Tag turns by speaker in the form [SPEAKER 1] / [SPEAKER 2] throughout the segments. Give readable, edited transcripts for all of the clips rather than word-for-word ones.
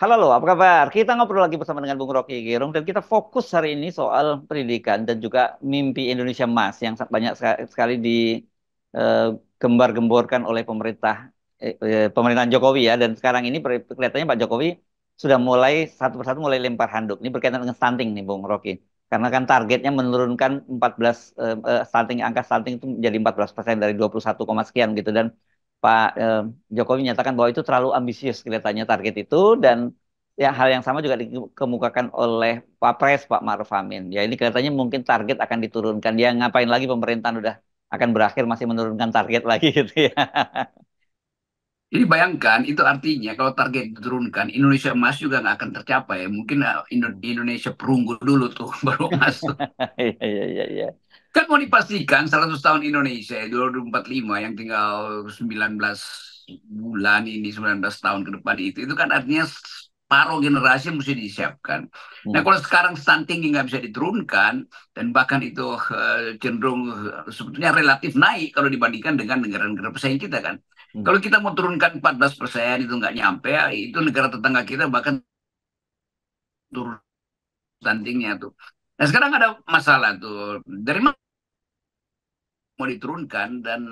[SPEAKER 1] Halo, lo, apa kabar? Kita ngobrol lagi bersama dengan Bung Rocky Gerung dan kita fokus hari ini soal pendidikan dan juga mimpi Indonesia Emas yang banyak sekali digembar-gemborkan oleh pemerintahan Jokowi ya. Dan sekarang ini kelihatannya Pak Jokowi sudah mulai satu persatu mulai lempar handuk. Ini berkaitan dengan stunting nih, Bung Rocky. Karena kan targetnya menurunkan 14 angka stunting itu menjadi 14% dari 21, sekian gitu. Dan Pak Jokowi menyatakan bahwa itu terlalu ambisius kelihatannya target itu, dan ya hal yang sama juga dikemukakan oleh Pak Pres Pak Maruf Amin. Ya ini kelihatannya mungkin target akan diturunkan. Dia ngapain lagi pemerintahan udah akan berakhir masih menurunkan target lagi gitu ya.
[SPEAKER 2] Jadi bayangkan itu artinya kalau target diturunkan Indonesia emas juga nggak akan tercapai. Mungkin
[SPEAKER 1] Hmm.
[SPEAKER 2] Indonesia perunggu dulu tuh baru emas tuh.
[SPEAKER 1] Iya, iya, iya, iya.
[SPEAKER 2] Kan mau dipastikan 100 tahun Indonesia 2045 yang tinggal 19 bulan ini 19 tahun ke depan itu kan artinya separuh generasi yang mesti disiapkan. Nah
[SPEAKER 1] Hmm.
[SPEAKER 2] kalau sekarang stunting nggak bisa diturunkan dan bahkan itu cenderung sebetulnya relatif naik kalau dibandingkan dengan negara-negara pesaing kita kan.
[SPEAKER 1] Hmm.
[SPEAKER 2] Kalau kita mau turunkan 14% itu nggak nyampe, ya, itu negara tetangga kita bahkan turun stuntingnya tuh. Nah sekarang ada masalah tuh. Dari mana mau diturunkan dan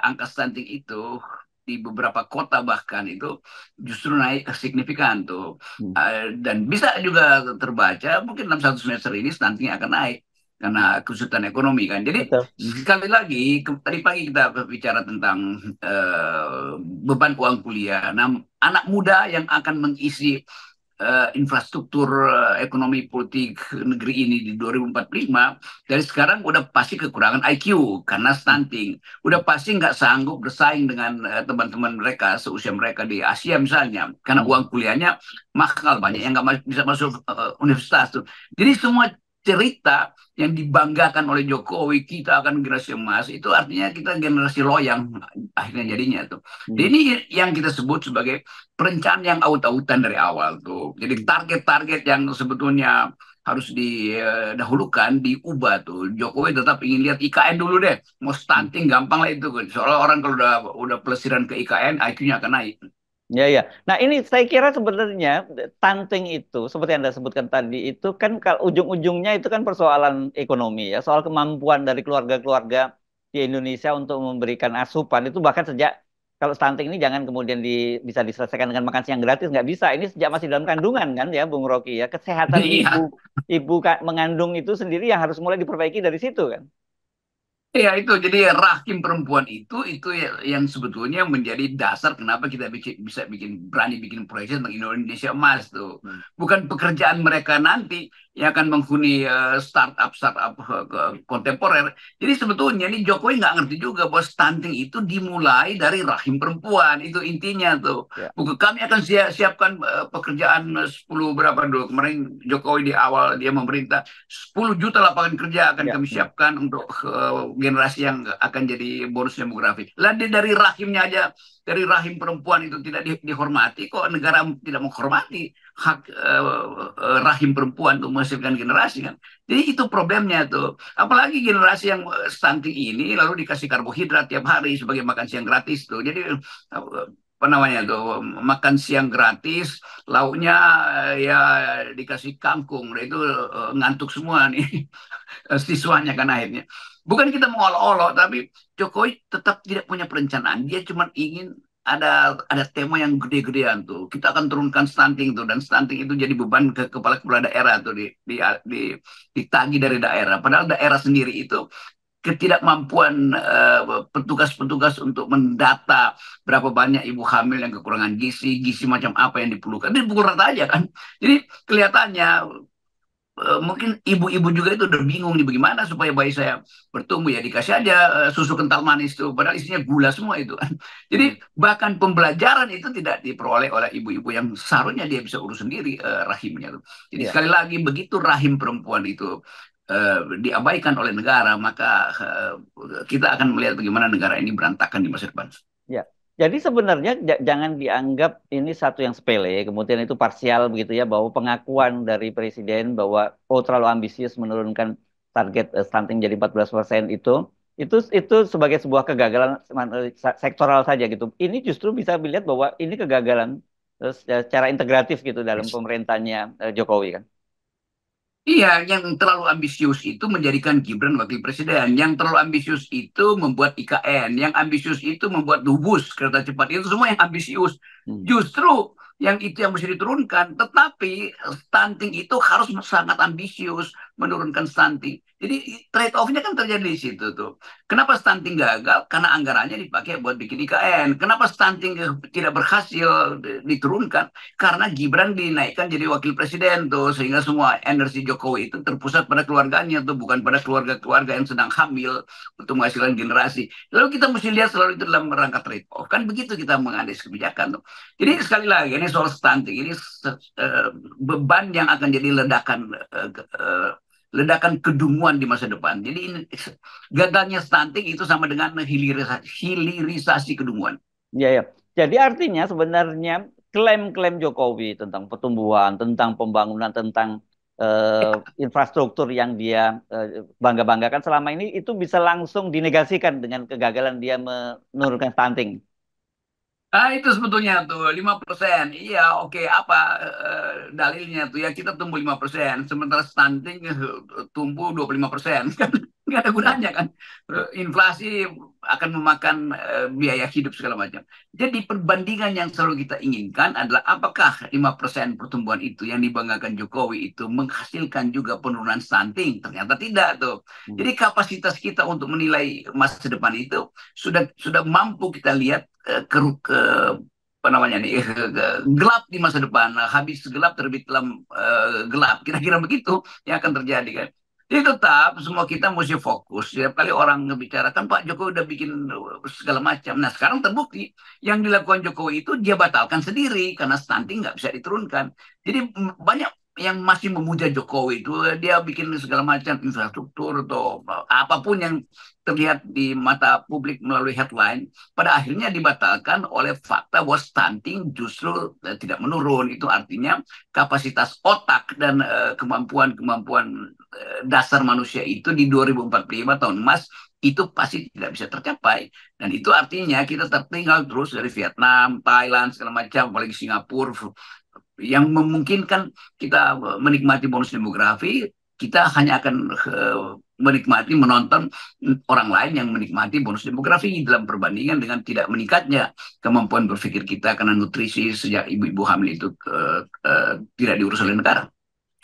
[SPEAKER 2] angka stunting itu di beberapa kota bahkan itu justru naik signifikan tuh.
[SPEAKER 1] Hmm.
[SPEAKER 2] Dan bisa juga terbaca mungkin dalam satu semester ini stunting akan naik karena kesulitan ekonomi kan. Jadi
[SPEAKER 1] Betul. Mhm.
[SPEAKER 2] sekali lagi tadi pagi kita bicara tentang beban uang kuliah. Nah, anak muda yang akan mengisi infrastruktur ekonomi politik negeri ini di 2045 dari sekarang udah pasti kekurangan IQ karena stunting, udah pasti nggak sanggup bersaing dengan teman-teman mereka seusia mereka di Asia misalnya karena
[SPEAKER 1] Hmm.
[SPEAKER 2] uang kuliahnya mahal, banyak yang nggak bisa masuk universitas tuh. Jadi semua cerita yang dibanggakan oleh Jokowi kita akan generasi emas itu artinya kita generasi loyang akhirnya jadinya tuh. Jadi
[SPEAKER 1] Hmm.
[SPEAKER 2] ini yang kita sebut sebagai perencanaan yang aut-autan dari awal tuh. Jadi
[SPEAKER 1] Hmm.
[SPEAKER 2] target-target yang sebetulnya harus didahulukan diubah tuh. Jokowi tetap ingin lihat IKN dulu deh. Mau
[SPEAKER 1] Hmm.
[SPEAKER 2] stunting gampang lah itu. Soalnya orang kalau udah pelesiran ke IKN, IQ-nya akan naik.
[SPEAKER 1] Ya, ya. Nah, ini saya kira sebenarnya stunting itu, seperti Anda sebutkan tadi, itu kan kalau ujung-ujungnya itu kan persoalan ekonomi ya, soal kemampuan dari keluarga-keluarga di Indonesia untuk memberikan asupan itu bahkan sejak kalau stunting ini jangan kemudian bisa diselesaikan dengan makan siang gratis, nggak bisa. Ini sejak masih dalam kandungan kan ya, Bung Rocky ya. Kesehatan ibu
[SPEAKER 2] Iya.
[SPEAKER 1] ibu mengandung itu sendiri yang harus mulai diperbaiki dari situ kan.
[SPEAKER 2] Iya itu jadi rahim perempuan itu yang sebetulnya menjadi dasar kenapa kita bisa berani bikin proyeksi tentang Indonesia emas tuh.
[SPEAKER 1] Hmm.
[SPEAKER 2] Bukan pekerjaan mereka nanti yang akan menghuni startup kontemporer. Jadi sebetulnya ini Jokowi nggak ngerti juga bahwa stunting itu dimulai dari rahim perempuan, itu intinya tuh.
[SPEAKER 1] Ya,
[SPEAKER 2] Bukan kami akan siapkan pekerjaan 10 berapa dulu kemarin Jokowi di awal dia memerintah 10 juta lapangan kerja akan
[SPEAKER 1] ya.
[SPEAKER 2] kami
[SPEAKER 1] Hmm.
[SPEAKER 2] siapkan untuk generasi yang akan jadi bonus demografi. Lah dari rahimnya aja, dari rahim perempuan itu tidak dihormati, kok negara tidak menghormati hak rahim perempuan untuk menghasilkan generasi kan. Jadi itu problemnya tuh. Apalagi generasi yang stunting ini lalu dikasih karbohidrat tiap hari sebagai makan siang gratis tuh. Jadi apa namanya tuh makan siang gratis, lauknya ya dikasih kangkung, nah, itu ngantuk semua nih siswanya kan akhirnya. Bukan kita mau olok-olok, tapi Jokowi tetap tidak punya perencanaan. Dia cuma ingin ada tema yang gede-gedean tuh. Kita akan turunkan stunting tuh dan stunting itu jadi beban ke kepala-kepala daerah tuh ditagih dari daerah. Padahal daerah sendiri itu ketidakmampuan petugas-petugas untuk mendata berapa banyak ibu hamil yang kekurangan gizi, gizi macam apa yang diperlukan. Dia pukul rata aja kan. Jadi kelihatannya mungkin ibu-ibu juga itu udah bingung nih bagaimana supaya bayi saya bertumbuh ya dikasih aja susu kental manis tuh padahal isinya gula semua itu kan. Jadi
[SPEAKER 1] Hmm.
[SPEAKER 2] bahkan pembelajaran itu tidak diperoleh oleh ibu-ibu yang seharusnya dia bisa urus sendiri rahimnya tuh. Jadi
[SPEAKER 1] Ya.
[SPEAKER 2] sekali lagi begitu rahim perempuan itu diabaikan oleh negara maka kita akan melihat bagaimana negara ini berantakan di masa depan.
[SPEAKER 1] Ya, jadi sebenarnya jangan dianggap ini satu yang sepele, kemudian itu parsial begitu ya, bahwa pengakuan dari Presiden bahwa oh terlalu ambisius menurunkan target stunting jadi 14% itu sebagai sebuah kegagalan sektoral saja gitu. Ini justru bisa dilihat bahwa ini kegagalan secara integratif gitu dalam pemerintahnya Jokowi kan.
[SPEAKER 2] Iya, yang terlalu ambisius itu menjadikan Gibran wakil presiden. Yang terlalu ambisius itu membuat IKN. Yang ambisius itu membuat Lubus, kereta cepat. Itu semua yang ambisius.
[SPEAKER 1] Hmm.
[SPEAKER 2] Justru yang itu yang mesti diturunkan. Tetapi stunting itu harus sangat ambisius menurunkan stunting. Jadi trade off-nya kan terjadi di situ tuh. Kenapa stunting gagal? Karena anggarannya dipakai buat bikin IKN. Kenapa stunting tidak berhasil diturunkan? Karena Gibran dinaikkan jadi wakil presiden tuh, sehingga semua energi Jokowi itu terpusat pada keluarganya tuh, bukan pada keluarga-keluarga yang sedang hamil untuk menghasilkan generasi. Lalu kita mesti lihat selalu itu dalam rangka trade off, kan begitu kita menganalisis kebijakan tuh. Jadi sekali lagi ini soal stunting ini beban yang akan jadi ledakan kedunguan di masa depan. Jadi ini, gagalnya stunting itu sama dengan hilirisasi kedunguan.
[SPEAKER 1] Ya, ya. Jadi artinya sebenarnya klaim-klaim Jokowi tentang pertumbuhan, tentang pembangunan, tentang infrastruktur yang dia bangga-banggakan selama ini itu bisa langsung dinegasikan dengan kegagalan dia menurunkan stunting.
[SPEAKER 2] Ah, itu sebetulnya tuh 5%. Iya, oke. Apa dalilnya tuh ya kita tumbuh 5%, sementara stunting tumbuh 25%. Kan nggak ada
[SPEAKER 1] Ya,
[SPEAKER 2] gunanya kan.
[SPEAKER 1] ya.
[SPEAKER 2] Inflasi akan memakan biaya hidup segala macam. Jadi perbandingan yang selalu kita inginkan adalah apakah 5% pertumbuhan itu yang dibanggakan Jokowi itu menghasilkan juga penurunan stunting? Ternyata tidak tuh.
[SPEAKER 1] Hmm.
[SPEAKER 2] Jadi kapasitas kita untuk menilai masa depan itu sudah mampu kita lihat ke apa namanya nih gelap di masa depan. Nah, habis gelap terbit dalam gelap, kira-kira begitu yang akan terjadi kan. Jadi tetap semua kita mesti fokus. Setiap kali orang ngebicarakan Pak Jokowi udah bikin segala macam. Nah sekarang terbukti yang dilakukan Jokowi itu dia batalkan sendiri karena stunting nggak bisa diturunkan. Jadi banyak yang masih memuja Jokowi itu dia bikin segala macam infrastruktur atau apapun yang terlihat di mata publik melalui headline pada akhirnya dibatalkan oleh fakta bahwa stunting justru tidak menurun. Itu artinya kapasitas otak dan kemampuan-kemampuan dasar manusia itu di 2045 tahun emas itu pasti tidak bisa tercapai. Dan itu artinya kita tertinggal terus dari Vietnam, Thailand, segala macam, apalagi Singapura, yang memungkinkan kita menikmati bonus demografi, kita hanya akan menikmati menonton orang lain yang menikmati bonus demografi dalam perbandingan dengan tidak meningkatnya kemampuan berpikir kita karena nutrisi sejak ibu-ibu hamil itu tidak diurus oleh negara.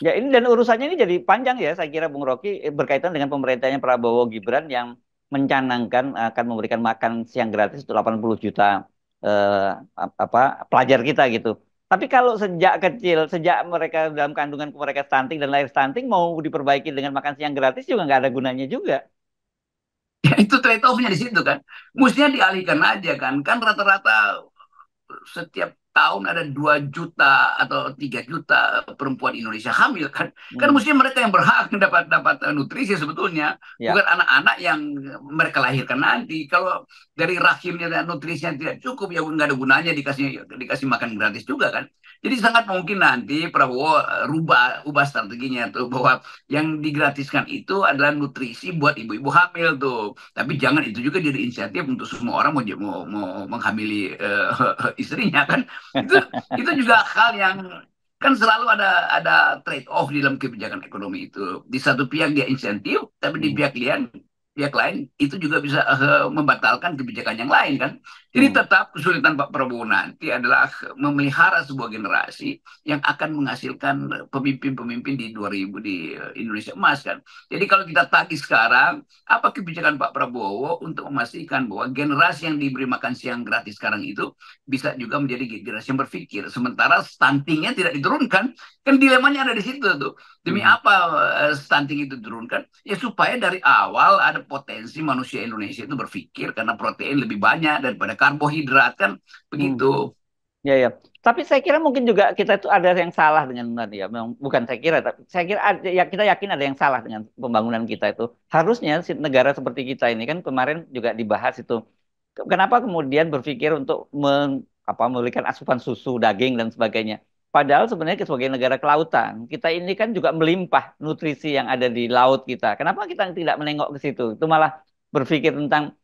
[SPEAKER 1] Ya ini dan urusannya ini jadi panjang ya saya kira Bung Rocky berkaitan dengan pemerintahnya Prabowo Gibran yang mencanangkan akan memberikan makan siang gratis untuk 80 juta eh, apa pelajar kita gitu. Tapi kalau sejak kecil, sejak mereka dalam kandungan mereka stunting dan lahir stunting mau diperbaiki dengan makan siang gratis juga nggak ada gunanya juga.
[SPEAKER 2] Ya, itu trade off-nya di situ kan. Mestinya dialihkan aja kan. Kan rata-rata setiap tahun ada 2 juta atau 3 juta perempuan Indonesia hamil kan. Kan
[SPEAKER 1] Hmm,
[SPEAKER 2] mestinya mereka yang berhak dapat dapat nutrisi sebetulnya, bukan
[SPEAKER 1] ya.
[SPEAKER 2] anak-anak yang mereka lahirkan nanti. Kalau dari rahimnya dan nutrisinya tidak cukup ya nggak ada gunanya dikasih dikasih makan gratis juga kan. Jadi sangat mungkin nanti Prabowo ubah strateginya tuh bahwa yang digratiskan itu adalah nutrisi buat ibu-ibu hamil tuh. Tapi jangan itu juga jadi inisiatif untuk semua orang mau menghamili istrinya kan. Itu itu juga hal yang kan selalu ada trade off di dalam kebijakan ekonomi itu. Di satu pihak dia insentif, tapi di
[SPEAKER 1] Hmm,
[SPEAKER 2] pihak lain itu juga bisa membatalkan kebijakan yang lain kan. Jadi
[SPEAKER 1] hmm,
[SPEAKER 2] tetap kesulitan Pak Prabowo nanti adalah memelihara sebuah generasi yang akan menghasilkan pemimpin-pemimpin di 2000 di Indonesia emas kan. Jadi kalau kita tagih sekarang, apa kebijakan Pak Prabowo untuk memastikan bahwa generasi yang diberi makan siang gratis sekarang itu bisa juga menjadi generasi yang berpikir. Sementara stuntingnya tidak diturunkan, kan dilemanya ada di situ tuh. Demi
[SPEAKER 1] hmm,
[SPEAKER 2] apa stunting itu diturunkan? Ya supaya dari awal ada potensi manusia Indonesia itu berpikir karena protein lebih banyak daripada karbohidrat kan
[SPEAKER 1] hmm.
[SPEAKER 2] begitu.
[SPEAKER 1] Ya, ya. Tapi saya kira mungkin juga kita itu ada yang salah dengan tadi ya. Memang bukan saya kira, tapi saya kira ada, ya kita yakin ada yang salah dengan pembangunan kita itu. Harusnya negara seperti kita ini kan kemarin juga dibahas itu. Kenapa kemudian berpikir untuk memberikan asupan susu, daging dan sebagainya. Padahal sebenarnya sebagai negara kelautan, kita ini kan juga melimpah nutrisi yang ada di laut kita. Kenapa kita tidak menengok ke situ? Itu malah berpikir tentang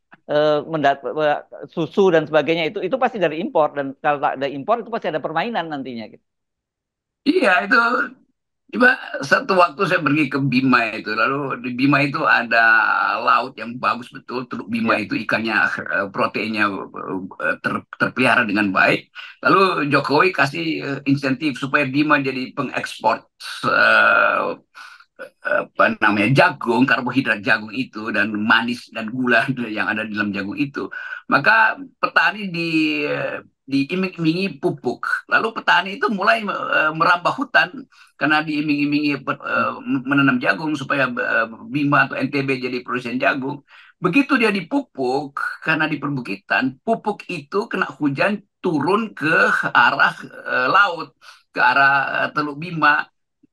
[SPEAKER 1] susu dan sebagainya itu pasti dari impor, dan kalau tak ada impor itu pasti ada permainan nantinya gitu.
[SPEAKER 2] Iya, itu coba satu waktu saya pergi ke Bima itu, lalu di Bima itu ada laut yang bagus betul. Teluk Bima
[SPEAKER 1] Ya,
[SPEAKER 2] itu ikannya proteinnya terpelihara dengan baik. Lalu Jokowi kasih insentif supaya Bima jadi pengekspor eh, apa namanya jagung, karbohidrat jagung itu dan manis dan gula yang ada di dalam jagung itu, maka petani diiming-imingi pupuk. Lalu petani itu mulai merambah hutan karena diiming-imingi menanam jagung supaya Bima atau NTB jadi produsen jagung. Begitu dia dipupuk, karena di perbukitan, pupuk itu kena hujan turun ke arah laut, ke arah Teluk Bima.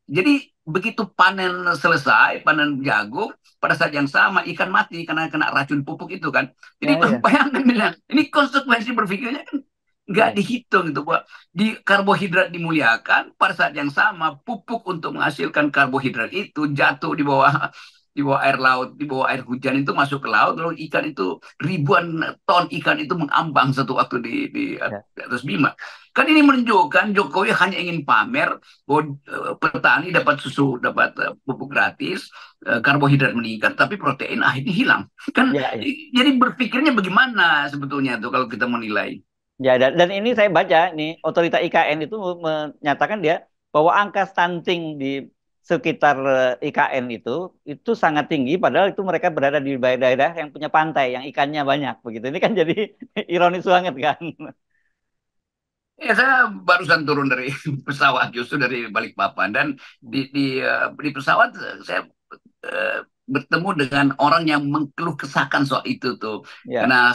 [SPEAKER 2] Jadi begitu panen selesai, panen jagung, pada saat yang sama ikan mati karena kena racun pupuk itu kan. Jadi
[SPEAKER 1] ya, ya,
[SPEAKER 2] bayangkan bilang, ini konsekuensi berpikirnya kan nggak
[SPEAKER 1] ya.
[SPEAKER 2] dihitung itu, Pak. Di karbohidrat dimuliakan, pada saat yang sama pupuk untuk menghasilkan karbohidrat itu jatuh di bawah air laut, di bawah air hujan itu masuk ke laut, lalu ikan itu ribuan ton ikan itu mengambang satu waktu
[SPEAKER 1] Ya.
[SPEAKER 2] di atas Bima. Kan ini menunjukkan Jokowi hanya ingin pamer bahwa petani dapat susu, dapat pupuk gratis, karbohidrat meningkat, tapi protein akhirnya hilang. Kan
[SPEAKER 1] Ya, ya.
[SPEAKER 2] jadi berpikirnya bagaimana sebetulnya tuh kalau kita menilai?
[SPEAKER 1] Ya, dan ini saya baca nih, otorita IKN itu menyatakan dia bahwa angka stunting di sekitar IKN itu sangat tinggi, padahal itu mereka berada di daerah yang punya pantai yang ikannya banyak begitu. Ini kan jadi ironis banget kan.
[SPEAKER 2] Ya, saya barusan turun dari pesawat, justru dari Balikpapan, dan di pesawat saya bertemu dengan orang yang mengeluh kesahkan soal itu tuh,
[SPEAKER 1] Ya,
[SPEAKER 2] karena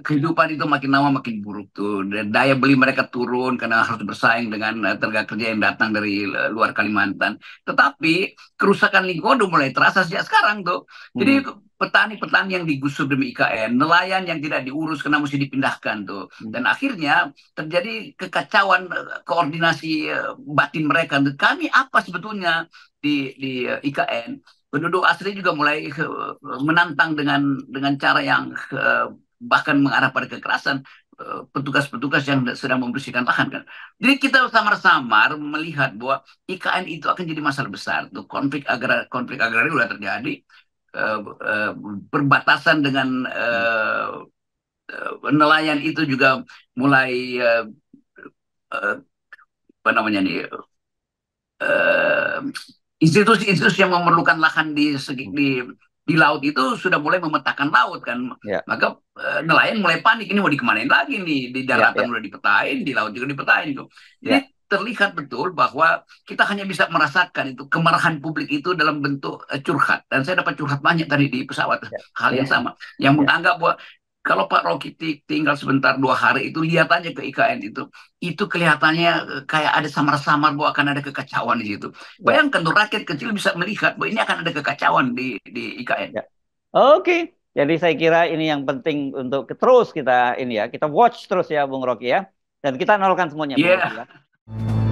[SPEAKER 2] kehidupan itu makin lama makin buruk tuh, dan daya beli mereka turun karena harus bersaing dengan tenaga kerja yang datang dari luar Kalimantan. Tetapi kerusakan lingkungan udah mulai terasa sejak sekarang tuh.
[SPEAKER 1] hmm,
[SPEAKER 2] Jadi petani-petani yang digusur demi IKN, nelayan yang tidak diurus karena mesti dipindahkan tuh,
[SPEAKER 1] hmm,
[SPEAKER 2] dan akhirnya terjadi kekacauan koordinasi batin mereka. Kami apa sebetulnya di IKN? Penduduk asli juga mulai menantang dengan cara yang bahkan mengarah pada kekerasan petugas-petugas yang sedang membersihkan lahan kan. Jadi kita samar-samar melihat bahwa IKN itu akan jadi masalah besar. Tuh konflik agraria sudah terjadi, eh, eh, perbatasan dengan
[SPEAKER 1] hmm.
[SPEAKER 2] nelayan itu juga mulai eh, apa namanya nih, eh, institusi-institusi yang memerlukan lahan
[SPEAKER 1] Hmm.
[SPEAKER 2] di laut itu sudah mulai memetakan laut kan.
[SPEAKER 1] Ya,
[SPEAKER 2] Maka nelayan mulai panik, ini mau dikemanain lagi nih, di
[SPEAKER 1] ya,
[SPEAKER 2] daratan
[SPEAKER 1] ya,
[SPEAKER 2] udah dipetain, di laut juga dipetain tuh. Jadi
[SPEAKER 1] ya,
[SPEAKER 2] terlihat betul bahwa kita hanya bisa merasakan itu kemarahan publik itu dalam bentuk curhat, dan saya dapat curhat banyak tadi di pesawat,
[SPEAKER 1] ya,
[SPEAKER 2] hal yang
[SPEAKER 1] ya,
[SPEAKER 2] sama, yang
[SPEAKER 1] ya.
[SPEAKER 2] menganggap bahwa kalau Pak Rocky tinggal sebentar 2 hari itu, lihat aja ke IKN itu kelihatannya kayak ada samar-samar bahwa akan ada kekacauan di situ.
[SPEAKER 1] Ya.
[SPEAKER 2] Bayangkan tuh, rakyat kecil bisa melihat bahwa ini akan ada kekacauan di IKN.
[SPEAKER 1] Ya. Oke, jadi saya kira ini yang penting untuk terus kita ini ya, kita watch terus ya Bung Rocky ya. Dan kita nolkan semuanya
[SPEAKER 2] Iya,
[SPEAKER 1] Bung Rocky
[SPEAKER 2] yeah.
[SPEAKER 1] ya.